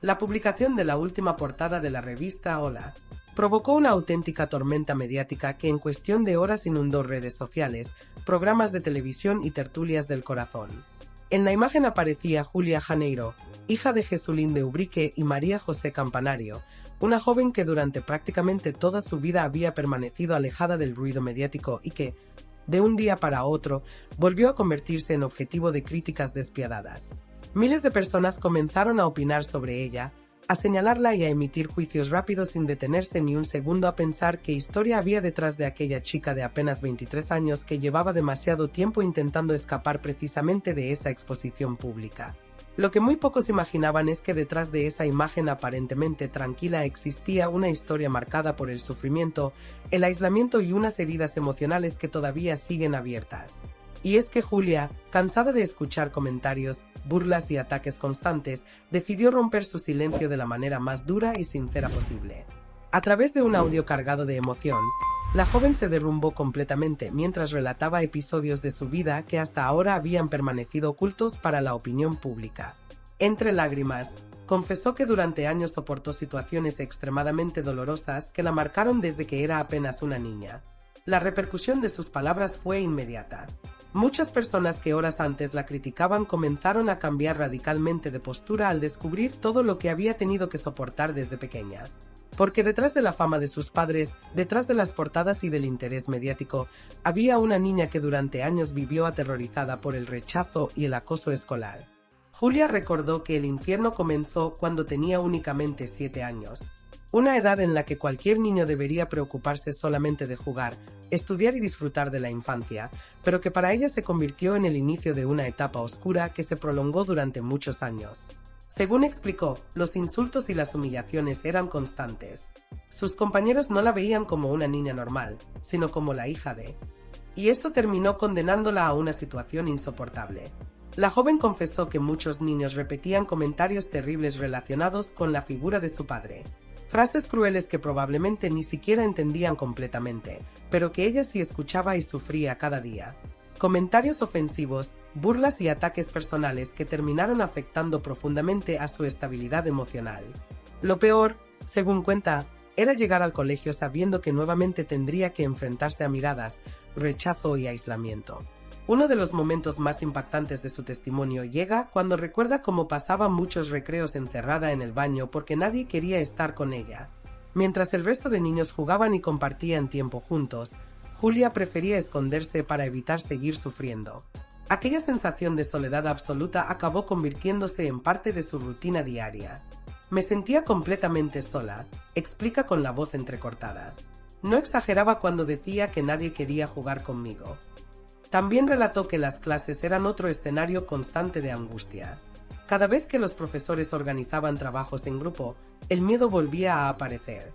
La publicación de la última portada de la revista Hola provocó una auténtica tormenta mediática que en cuestión de horas inundó redes sociales, programas de televisión y tertulias del corazón. En la imagen aparecía Julia Janeiro, hija de Jesulín de Ubrique y María José Campanario, una joven que durante prácticamente toda su vida había permanecido alejada del ruido mediático y que, de un día para otro, volvió a convertirse en objetivo de críticas despiadadas. Miles de personas comenzaron a opinar sobre ella, a señalarla y a emitir juicios rápidos sin detenerse ni un segundo a pensar qué historia había detrás de aquella chica de apenas 23 años que llevaba demasiado tiempo intentando escapar precisamente de esa exposición pública. Lo que muy pocos imaginaban es que detrás de esa imagen aparentemente tranquila existía una historia marcada por el sufrimiento, el aislamiento y unas heridas emocionales que todavía siguen abiertas. Y es que Julia, cansada de escuchar comentarios, burlas y ataques constantes, decidió romper su silencio de la manera más dura y sincera posible. A través de un audio cargado de emoción, la joven se derrumbó completamente mientras relataba episodios de su vida que hasta ahora habían permanecido ocultos para la opinión pública. Entre lágrimas, confesó que durante años soportó situaciones extremadamente dolorosas que la marcaron desde que era apenas una niña. La repercusión de sus palabras fue inmediata. Muchas personas que horas antes la criticaban comenzaron a cambiar radicalmente de postura al descubrir todo lo que había tenido que soportar desde pequeña. Porque detrás de la fama de sus padres, detrás de las portadas y del interés mediático, había una niña que durante años vivió aterrorizada por el rechazo y el acoso escolar. Julia recordó que el infierno comenzó cuando tenía únicamente 7 años. Una edad en la que cualquier niño debería preocuparse solamente de jugar, estudiar y disfrutar de la infancia, pero que para ella se convirtió en el inicio de una etapa oscura que se prolongó durante muchos años. Según explicó, los insultos y las humillaciones eran constantes. Sus compañeros no la veían como una niña normal, sino como la hija de... Y eso terminó condenándola a una situación insoportable. La joven confesó que muchos niños repetían comentarios terribles relacionados con la figura de su padre. Frases crueles que probablemente ni siquiera entendían completamente, pero que ella sí escuchaba y sufría cada día. Comentarios ofensivos, burlas y ataques personales que terminaron afectando profundamente a su estabilidad emocional. Lo peor, según cuenta, era llegar al colegio sabiendo que nuevamente tendría que enfrentarse a miradas, rechazo y aislamiento. Uno de los momentos más impactantes de su testimonio llega cuando recuerda cómo pasaba muchos recreos encerrada en el baño porque nadie quería estar con ella. Mientras el resto de niños jugaban y compartían tiempo juntos, Julia prefería esconderse para evitar seguir sufriendo. Aquella sensación de soledad absoluta acabó convirtiéndose en parte de su rutina diaria. Me sentía completamente sola, explica con la voz entrecortada. No exageraba cuando decía que nadie quería jugar conmigo. También relató que las clases eran otro escenario constante de angustia. Cada vez que los profesores organizaban trabajos en grupo, el miedo volvía a aparecer.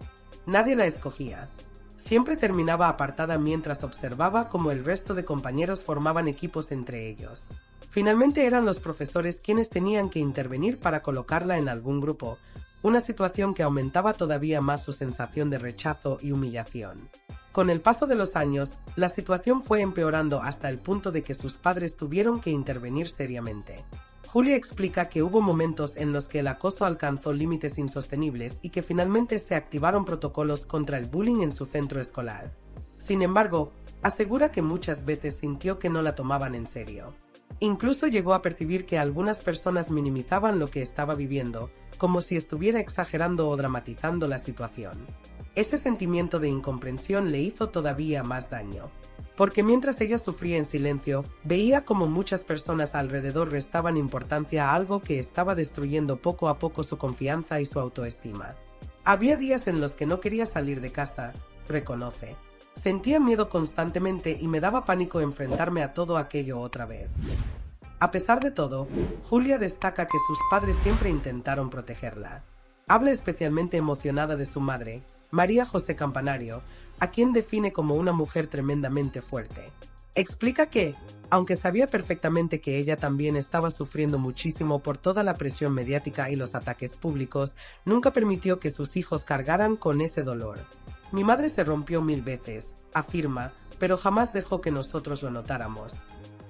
Nadie la escogía. Siempre terminaba apartada mientras observaba cómo el resto de compañeros formaban equipos entre ellos. Finalmente eran los profesores quienes tenían que intervenir para colocarla en algún grupo, una situación que aumentaba todavía más su sensación de rechazo y humillación. Con el paso de los años, la situación fue empeorando hasta el punto de que sus padres tuvieron que intervenir seriamente. Julia explica que hubo momentos en los que el acoso alcanzó límites insostenibles y que finalmente se activaron protocolos contra el bullying en su centro escolar. Sin embargo, asegura que muchas veces sintió que no la tomaban en serio. Incluso llegó a percibir que algunas personas minimizaban lo que estaba viviendo, como si estuviera exagerando o dramatizando la situación. Ese sentimiento de incomprensión le hizo todavía más daño, porque mientras ella sufría en silencio, veía como muchas personas alrededor restaban importancia a algo que estaba destruyendo poco a poco su confianza y su autoestima. Había días en los que no quería salir de casa, reconoce. Sentía miedo constantemente y me daba pánico enfrentarme a todo aquello otra vez. A pesar de todo, Julia destaca que sus padres siempre intentaron protegerla. Habla especialmente emocionada de su madre, María José Campanario, a quien define como una mujer tremendamente fuerte. Explica que, aunque sabía perfectamente que ella también estaba sufriendo muchísimo por toda la presión mediática y los ataques públicos, nunca permitió que sus hijos cargaran con ese dolor. Mi madre se rompió 1000 veces, afirma, pero jamás dejó que nosotros lo notáramos.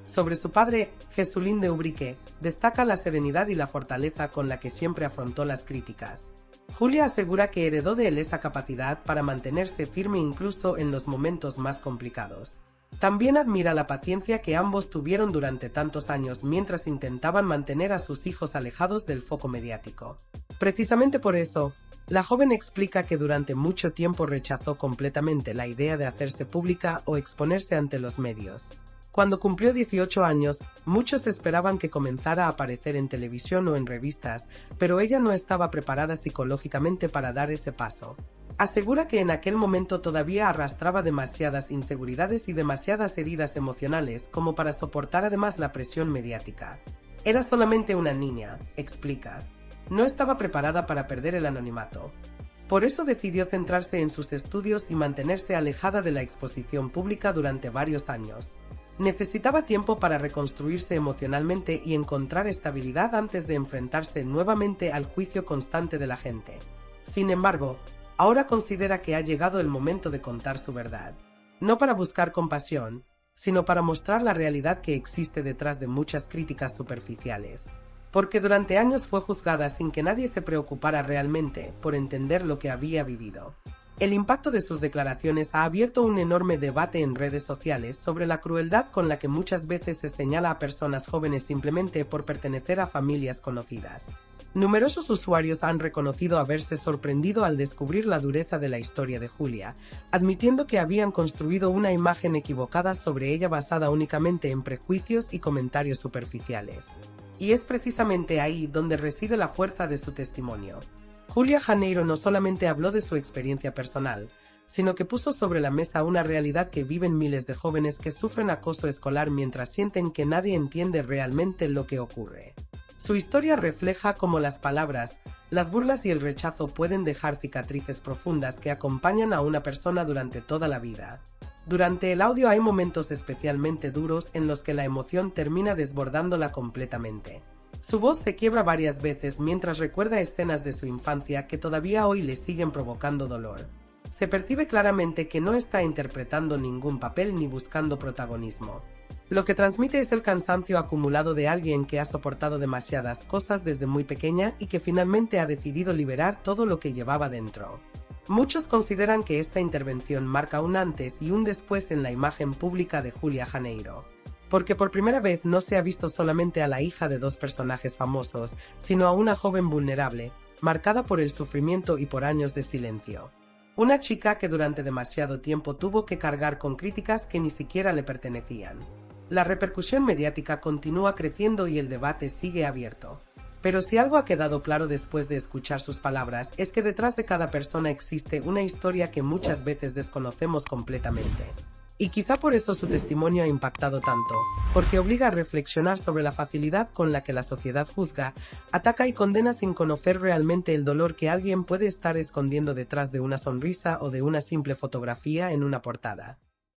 Sobre su padre, Jesulín de Ubrique, destaca la serenidad y la fortaleza con la que siempre afrontó las críticas. Julia asegura que heredó de él esa capacidad para mantenerse firme incluso en los momentos más complicados. También admira la paciencia que ambos tuvieron durante tantos años mientras intentaban mantener a sus hijos alejados del foco mediático. Precisamente por eso, la joven explica que durante mucho tiempo rechazó completamente la idea de hacerse pública o exponerse ante los medios. Cuando cumplió 18 años, muchos esperaban que comenzara a aparecer en televisión o en revistas, pero ella no estaba preparada psicológicamente para dar ese paso. Asegura que en aquel momento todavía arrastraba demasiadas inseguridades y demasiadas heridas emocionales como para soportar además la presión mediática. Era solamente una niña, explica. No estaba preparada para perder el anonimato. Por eso decidió centrarse en sus estudios y mantenerse alejada de la exposición pública durante varios años. Necesitaba tiempo para reconstruirse emocionalmente y encontrar estabilidad antes de enfrentarse nuevamente al juicio constante de la gente. Sin embargo, ahora considera que ha llegado el momento de contar su verdad. No para buscar compasión, sino para mostrar la realidad que existe detrás de muchas críticas superficiales. Porque durante años fue juzgada sin que nadie se preocupara realmente por entender lo que había vivido. El impacto de sus declaraciones ha abierto un enorme debate en redes sociales sobre la crueldad con la que muchas veces se señala a personas jóvenes simplemente por pertenecer a familias conocidas. Numerosos usuarios han reconocido haberse sorprendido al descubrir la dureza de la historia de Julia, admitiendo que habían construido una imagen equivocada sobre ella basada únicamente en prejuicios y comentarios superficiales. Y es precisamente ahí donde reside la fuerza de su testimonio. Julia Janeiro no solamente habló de su experiencia personal, sino que puso sobre la mesa una realidad que viven miles de jóvenes que sufren acoso escolar mientras sienten que nadie entiende realmente lo que ocurre. Su historia refleja cómo las palabras, las burlas y el rechazo pueden dejar cicatrices profundas que acompañan a una persona durante toda la vida. Durante el audio hay momentos especialmente duros en los que la emoción termina desbordándola completamente. Su voz se quiebra varias veces mientras recuerda escenas de su infancia que todavía hoy le siguen provocando dolor. Se percibe claramente que no está interpretando ningún papel ni buscando protagonismo. Lo que transmite es el cansancio acumulado de alguien que ha soportado demasiadas cosas desde muy pequeña y que finalmente ha decidido liberar todo lo que llevaba dentro. Muchos consideran que esta intervención marca un antes y un después en la imagen pública de Julia Janeiro. Porque por primera vez no se ha visto solamente a la hija de dos personajes famosos, sino a una joven vulnerable, marcada por el sufrimiento y por años de silencio. Una chica que durante demasiado tiempo tuvo que cargar con críticas que ni siquiera le pertenecían. La repercusión mediática continúa creciendo y el debate sigue abierto. Pero si algo ha quedado claro después de escuchar sus palabras es que detrás de cada persona existe una historia que muchas veces desconocemos completamente. Y quizá por eso su testimonio ha impactado tanto, porque obliga a reflexionar sobre la facilidad con la que la sociedad juzga, ataca y condena sin conocer realmente el dolor que alguien puede estar escondiendo detrás de una sonrisa o de una simple fotografía en una portada.